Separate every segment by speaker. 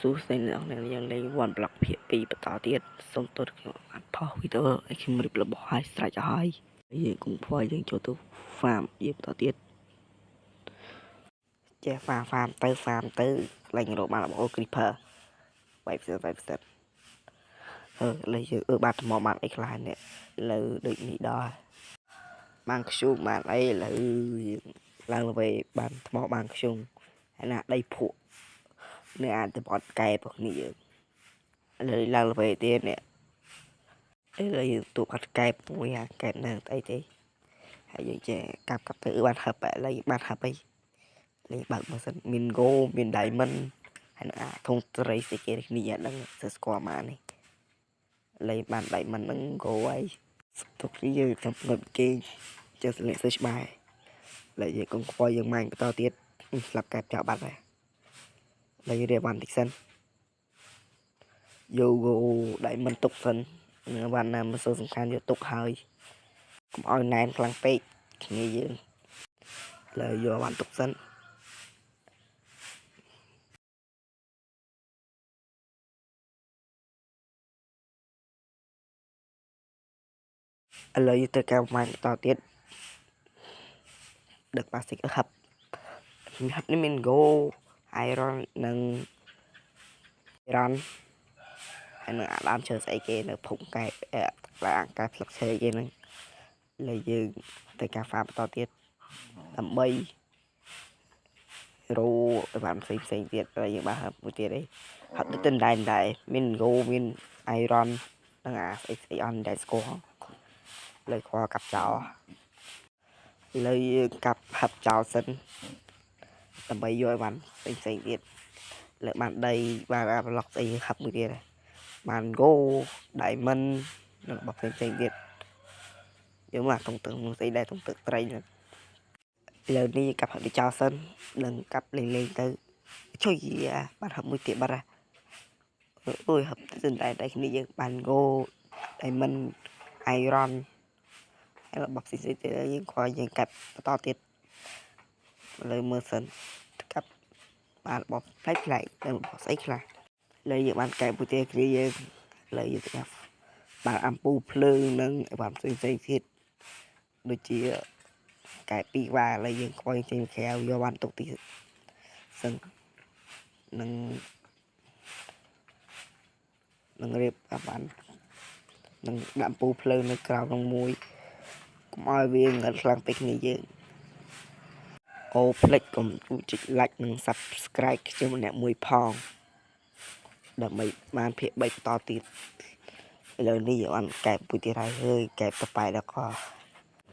Speaker 1: សួស្តីអ្នកនរយើងលេងវ៉ាន់ប្លុកភាគ2បន្តទៀតសូមទោសខ្ញុំបានផុសវីដេអូឲ្យខ្ញុំរៀបរបស់ឲ្យស្រេចហើយយើងកុំខ្វល់យើងចូលទៅ farm យើងបន្តទៀតចេះ farm ទៅឡើងរកបានរបស់ creeper 5% លេងយើងបានថ្មបានអីខ្លះនេះលើដូចនេះដល់បានខ្ជុំបានអីលើយើងឡើងទៅបានថ្មបានខ្ជុំហើយណាដីភក់នៅអាចទៅបត់កែរបស់នេះយើងលើឡើងទៅទៀតនេះឥឡូវយើងទូអត់កែបមួយអាកែបនៅអីទេហើយយើងចេះកាប់ទៅបានហឹបឥឡូវបានហឹបអីលេងបើកម៉ាស៊ីនមានហ្គោមាន diamond ហើយនឹងអាធុងត្រីស្អីគេនេះហ្នឹងស្គាល់មកនេះលេងបាន diamond ហ្នឹងហ្គោហើយទុកនេះយើងតាមងឹតគេចេះសលេងសើចបាយហើយយើងកុំខ្វល់យើងម៉ាញ់បន្តទៀតស្លាប់កែបចោលបាត់ហើយហើយរៀបបានតិចសិនយោហ្គោ diamond ទុកសិនបានណាមិនសូវសំខាន់យកទុកហើយកុំឲ្យណែនខ្លាំងពេកគ្នាយើងលើយកបានទុកសិនឥឡូវយើងត្រូវការម៉ាញ់បន្តទៀតដឹកប៉ាស៊ីកហឹបនេះមាន Go Iron និង Iron ហើយនឹងអាដើមឈើស្អីគេនៅភូមិកែឡើងកែផ្លឹកឈើគេហ្នឹងលើយើងត្រូវការហ្វាបន្តទៀតដើម្បីរੂបានផ្សេងទៀតហើយយើងបានហឹបមួយទៀតអីហឹបទៅដែរមាន Go មាន Iron និងអាស្អីអន់ដែលស្គាល់លើខកាប់ចោលលើយើងកាប់ហឹបចោលសិនដើម្បីយកឲ្យបានផ្សេងទៀតលើបានដីបានអាប្លុកស្អីហឹបមួយទៀតបាន Go Diamond និងរបស់ផ្សេងទៀតយើងមកតុងទឹកស្អីដែរតុងទឹកត្រីហ្នឹងលើនេះកាប់ហឹបចោលសិននឹងកាប់លេងទៅជួយបានហឹបមួយទៀតបាត់អូយហឹបទៅតែគ្នាយើងបាន Go Diamond Iron ហើយរបស់ផ្សេងទៀតយើងខ້ອຍយើងកាប់បន្តទៀតលើមើលសិនកាប់បានរបស់ផ្លែនិងរបស់ស្អីខ្លះលើយើងបានកែមួយទៀតគឺយើងលើយើងកាប់បានអំពូលភ្លើងនិងបានផ្សេងទៀតដូចជាកែពីវ៉ាឥឡូវយើងខ្វល់ចេញក្រៅយកបានទុកទីសិននឹងរៀបបាននឹងដាក់ពូភ្លើងនៅក្រៅក្នុងមួយកុំឲ្យវាងល់ខ្លាំងពេកគ្នាយើងអូផ្លិចកុំចុច like និង subscribe ខ្ញុំម្នាក់មួយផងដើម្បីបានភាគ3បន្តទៀតឥឡូវនេះយើងបានកែមួយទៀតហើយកែតប៉ែដល់កឥ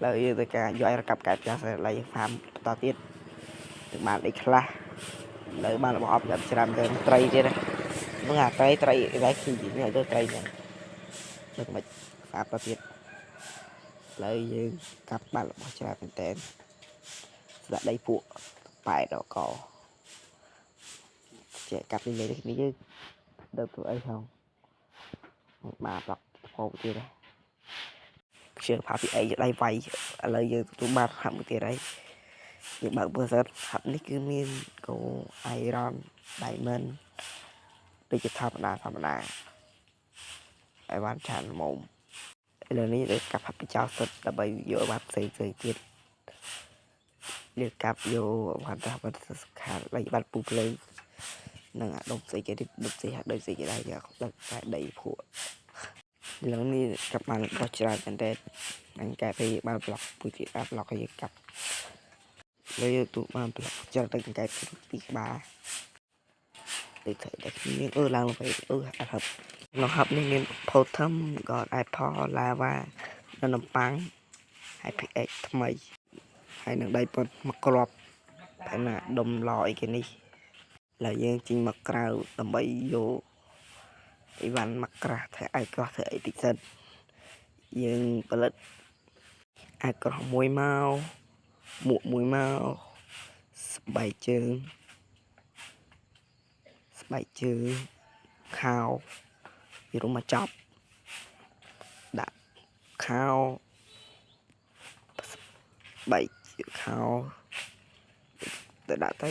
Speaker 1: ឡូវយើងទៅការយកឲ្យរកាប់កែចាស់ឥឡូវយើងផាមបន្តទៀតនឹងបានអីខ្លះឥឡូវបានរបស់អបច្រើនទៅត្រីទៀតហ្នឹងអាត្រីដែរគឺនិយាយទៅត្រីហ្នឹងមិនមិនផាមបន្តទៀតឥឡូវយើងកាប់បានរបស់ច្រើនមែនតើស្ដាប់ដីពួកប៉ែដល់កចេះកាប់លេងនេះយើងដើរធ្វើអីហងបាទប្លុកផោទៀតជឿផាពីអីដៃវាយឥឡូវយើងទទួលបានហាប់មួយទៀតហើយយើងបើកមើលសិនហាប់នេះគឺមាន Go Iron Diamond ដូចជាធម្មតាឲ្យបានច្រើនមុំឥឡូវនេះយើងកាប់ហាប់ចោលសិនដើម្បីយកបានផ្សេងទៀតយើងកាប់យកបានថាបានខាងដីបានពូភ្លើងនឹងអាដុំស្អីគេដុំស្អីហាក់ដូចស្អីគេដែរយកដឹកតែដីភក់ឥឡូវនេះកាប់បានរបស់ច្រើនមែនទេអញកែពេលបានប្លុកមួយទៀតប្លុកឲ្យយើងកាប់លើទូបានប្លុកច្រើនទៅកែពីក្បាលដូចតែគ្នាឡើងទៅអត់ហឹបក្នុងហឹបនេះមាន Potem God Apple Lava និងនំប៉័ងហើយ PX ថ្មីហើយនឹងដៃប៉ុនមកគ្រាប់ហើយណាដុំឡអីគេនេះឡើយយើងជិញមកក្រៅដើម្បីយកអីវ៉ាន់មកក្រាស់ធ្វើឲ្យក្រោះធ្វើអីតិចសិនយើងផលិតអាចក្រោះមួយមកមួកមួយមកស្បែកជើងខោវារួមមកចប់ដាក់ខោស្បែកខោទៅដាក់ទៅ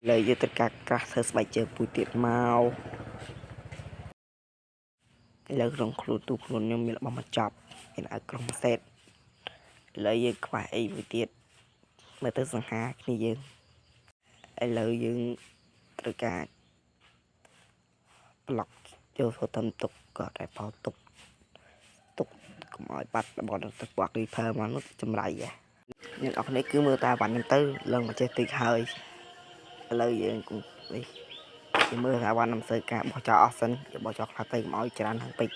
Speaker 1: lời dưới tất cả các thơ bài chơi bùi tiệt màu lời rong khuôn tu khuôn nhưng mình là bằng mặt chọc mình ở trong set lời dưới phải bùi tiệt mà tới sang hạ như dương lời dương tất cả lọc vô số tâm tục có đại bao tục tục mọi bắt bọn nó tập quạt đi phơ mà nó châm lại vậy nhưng ở đây cứ mưa ta bắn năm tư lần mà chơi tuyệt hơi lời dương cũng đi thì mưa ta bắn năm sơi cả bỏ cho sân bỏ cho khá tay mọi tràn hàng pịch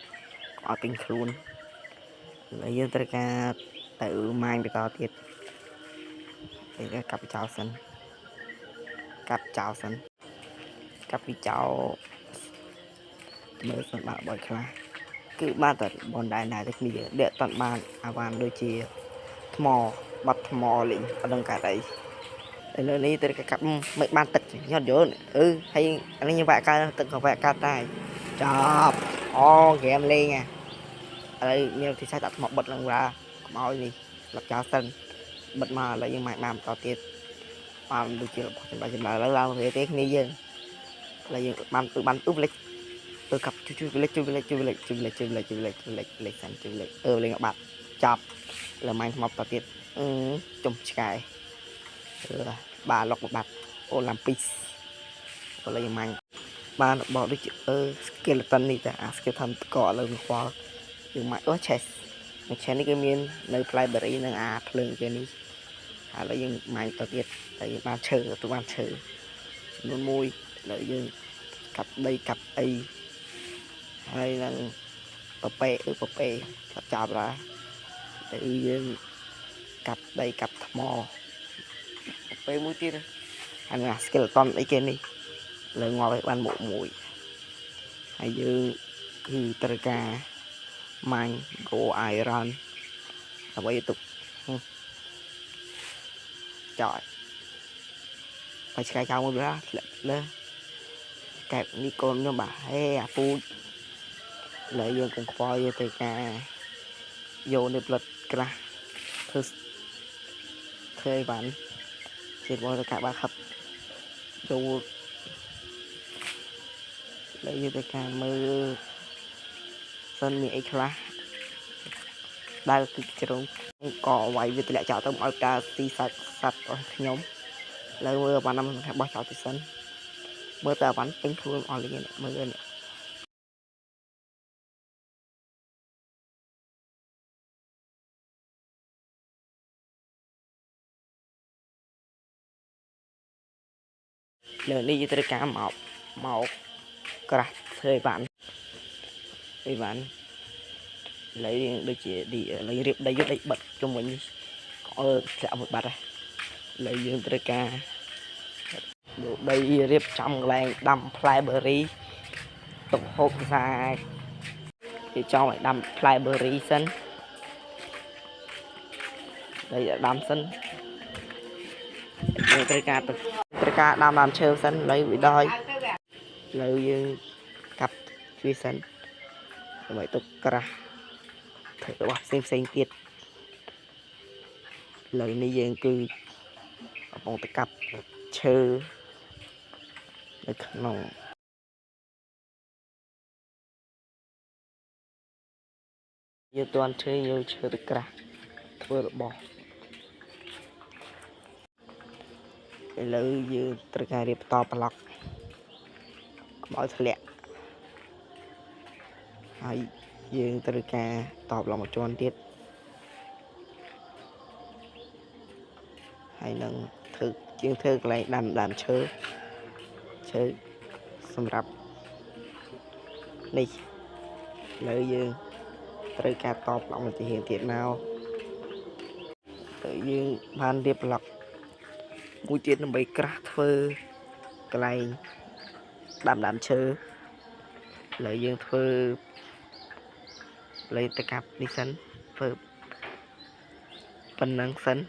Speaker 1: có tinh luôn lời dương tất cả tự mang được to tiết để cặp chào sân cặp chào mới sân bảo bồi khá cứ ba tật bọn đại này thì bây giờ để tận bàn à bàn đôi chia mò bắt mò lĩnh ở đông cả đấy nơi này tôi cặp mấy ban tật nhót dỗ hay anh như vậy ca tậtของvậy ca tai chọc game lên nha ở đây nhiều thì sai đặt một bật lần ra mọi gì lập cho sân bật mà lại nhưng mà làm to tiết mà được chưa ba chừng là lâu thì tiếc ni dân là những ban tự ban úp lịch tôi cặp chú lịch sẵn chú lịch lên ngọc bạc chọc là mang mọc to tiết trong cái bà lọc một bạc ô làm pis có lấy mang ba nó bỏ được chữ skeleton này ta skeleton cọ lên khoa nhưng mà chest này cái miếng nơi library nơi phơi cái này là những mang tao tiết tại ban chơi tụi ban chơi luôn môi lợi những cặp đây cặp ấy hay là cặp chào ra để cặp đây cặp mò mũi tiết anh là skeleton ấy kia đi lời ngoài với ban bộ mũi hay như cứ tất cả mang go iron là bây tục trời phải khai cao một ra lên kẹp Nikon cho bà hay phu lợi dụng cùng coi tất cả vô nếp lật ra thuê bán trên mọi cả ba khắp vô lợi dụng tất cả mơ sân mỹ khá đây là cái có vậy vì lại chọn tới mọi ca si sạch ở nhóm lời mưa vào năm bao chọn thì sân mưa ta bắn tính luôn ở liền mưa này lời đi tới cả màu cả thời bạn lấy đôi chỉ đi lấy riệp đây giúp đây bật cho mình có sẽ một bát này lấy dương tới cả đây riệp trong làng đâm library tục hộp ra thì cho mày đâm library sân đây là đâm sân tới cả đâm chơi sân lấy bị đôi lấy dương cặp truy sân vậy tục cả thử bọc xem tiết lời này dương cứ bóng tới cặp chơi được nòng như toàn chơi như chơi được cả vừa bỏ cái lỡ như tất cả điệp to block mọi thứ lẹ hay như tất cả tọp là một tròn tiết hay nâng thực chương thức lại đàn chơi xâm rập này lỡ như tất cả tọp là một hiện tiết nào tự nhiên ban điệp lọc mũi tiết nó bị crack phơ cái này đàn chơi lợi dương phơ lấy tất cả đi sân phơ phần năng sân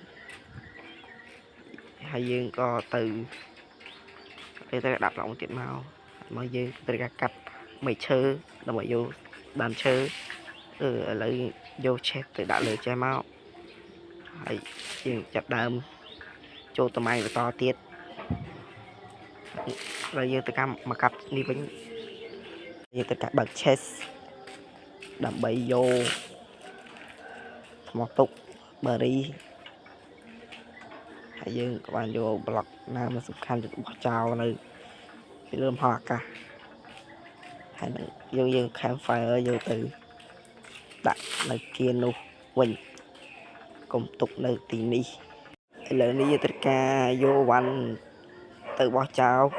Speaker 1: hay dương có từ để ta đạp lòng tiện màu mà dương tất cả cặp mày chơi là mày vô đàn chơi lấy vô chết từ đã lựa chơi máu hay dương chặt đâm cho tụi mày to tiết rồi dương tới cam mà cặp đi với dương tới cả bậc chess đầm bay vô một tục bờ đi hãy dương các bạn vô block nào mà sụp khăn được bỏ trào này cái lơm hoa cả hãy vô dương khám phai ở vô từ đặt nơi kia nụ quỳnh cùng tục nơi tỉ ni lớn đi tất cả vô văn từ bỏ trào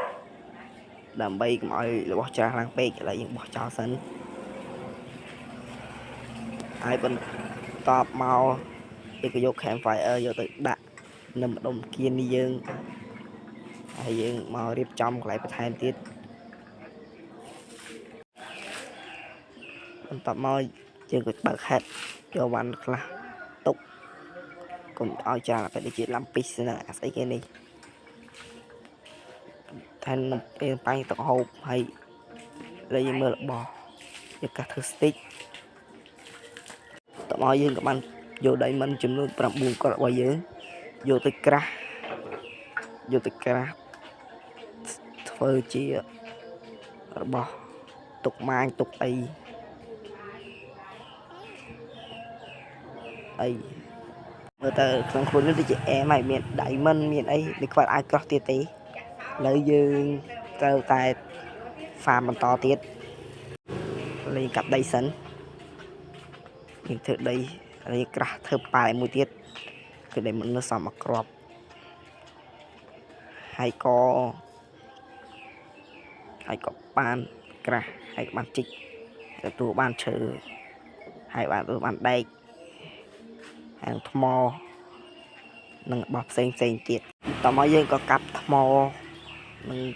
Speaker 1: đầm bay mọi bỏ trào lang bay lại những bỏ trào sân ai bên top màu thì có vô khám phai ở vô từ đặt nằm đồng kia đi dương hay dương màu điệp trong lại phải thay tiết bên top màu dương được bật hết vô văn là tục cùng ao trà là phải đi chỉ làm pix nữa xây cái này thành bên bay tọt hộp hay lấy mưa bò cho cả thứ stick tọt màu dương các bạn vô đây mình chấm luôn làm buồn có bao giờ vô tới cra phơi chia bò tục mang tục ấy người ta không khôn nữa chị em mày miền đại mân miền ấy để các bạn ai có tiền tí lấy dương tao tài phàm bằng to tiết lấy cặp đây sẵn mình thử đây lấy cả thơ bài một tiết cứ để mình nó xong mặc crop hay có ban cả hay ban chích tụ ban chờ hay bạn tụ ban đây hàng thmo nâng bọc xanh tiệt tao nói dương có cặp thmo nâng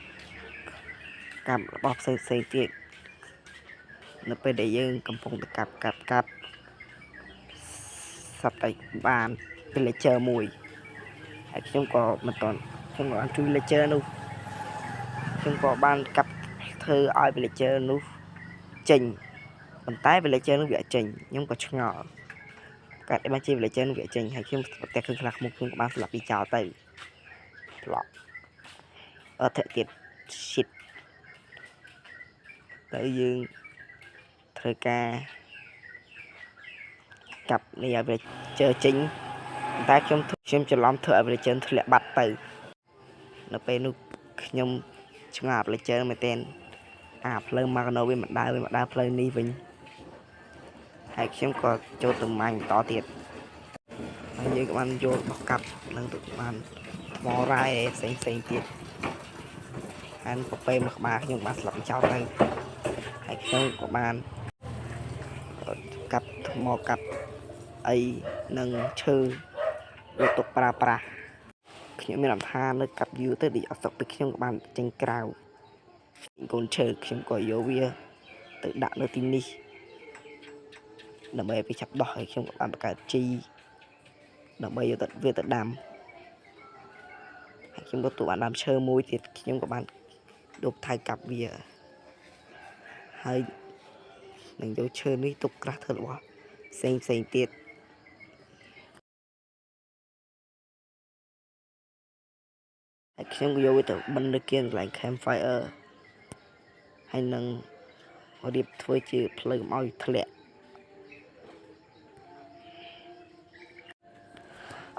Speaker 1: cặp bọc xanh tiệt nóไปได้យើងកំពុងតែកាប់សត្វតែបាន villager មួយហើយខ្ញុំក៏មិនតន់ខ្ញុំក៏ជួយ villager នោះខ្ញុំក៏បានកាប់ធ្វើឲ្យ villager នោះចេញប៉ុន្តែ villager នោះវាចេញខ្ញុំក៏ឆ្ងល់កាត់បានជា villager នោះវាចេញហើយខ្ញុំតែឃើញខ្លះខ្ញុំក៏បានស្លាប់ពីចោលទៅប្លុកអត់ទៀត shit ទៅយើងធ្វើការកាប់នេះឲ្យវាជើចេញតែខ្ញុំច្រឡំធ្វើឲ្យវាជើធ្លាក់បាត់ទៅនៅពេលនោះខ្ញុំឆ្ងល់វាជើមែនទែនផ្លូវមកនៅវាមិនដើរផ្លូវនេះវិញហើយខ្ញុំក៏ចូលទៅម៉ាញ់បន្តទៀតហើយយើងក៏បានយកបោះកាប់នឹងទៅបានថ្មរ៉ែផ្សេងទៀតហើយប្រពេលមកក្បាលខ្ញុំបានស្លាប់ចោលទៅហើយខ្ញុំក៏បានកាប់ថ្មកាប់អីនឹងឈើយកទុកប្រាស់ខ្ញុំមានអារម្មណ៍ថានៅកាប់យូរទៅដូចអត់សុខទៅខ្ញុំក៏បានចេញក្រៅកូនឈើខ្ញុំក៏យកវាទៅដាក់នៅទីនេះដើម្បីឲ្យវាចាប់ដោះហើយខ្ញុំក៏បានបង្កើតជីដើម្បីយកទៅវាទៅដាំហើយខ្ញុំក៏បានដាំឈើមួយទៀតខ្ញុំក៏បានដុបថៃកាប់វាហើយនឹងយកឈើនេះទុកក្រាស់ធ្វើរបស់ផ្សេងទៀតហើយខ្ញុំក៏យកវាទៅបិណ្ឌនៅគៀនកន្លែង campfire ហើយនឹងរៀបធ្វើជាផ្លូវឲ្យធ្លាក់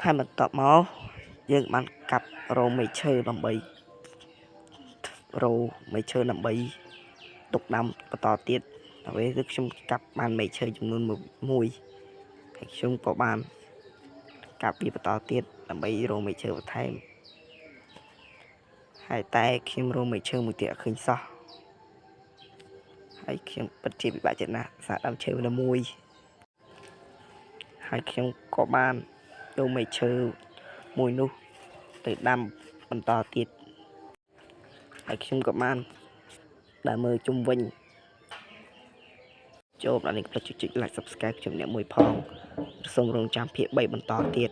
Speaker 1: ហើយបន្ទាប់មកយើងបានកាប់រោមមែកឈើដើម្បីទុកដាំបន្តទៀតហើយខ្ញុំកាប់បានមែកឈើចំនួន1ហើយខ្ញុំក៏បានកាប់វាបន្តទៀតដើម្បីរោមមែកឈើបន្ថែមហើយតែខ្ញុំរោមមែកឈើមួយទៀតអត់ឃើញសោះហើយខ្ញុំពិតជាពិបាកចិត្តណាស់សារដាំឈើនៅមួយហើយខ្ញុំក៏បានយកមែកឈើមួយនោះទៅដាំបន្តទៀតហើយខ្ញុំក៏បានដើរមើលជុំវិញចូលដល់នេះផ្លិចចុច like subscribe ខ្ញុំអ្នកមួយផងសូមរងចាំភាគ3បន្តទៀត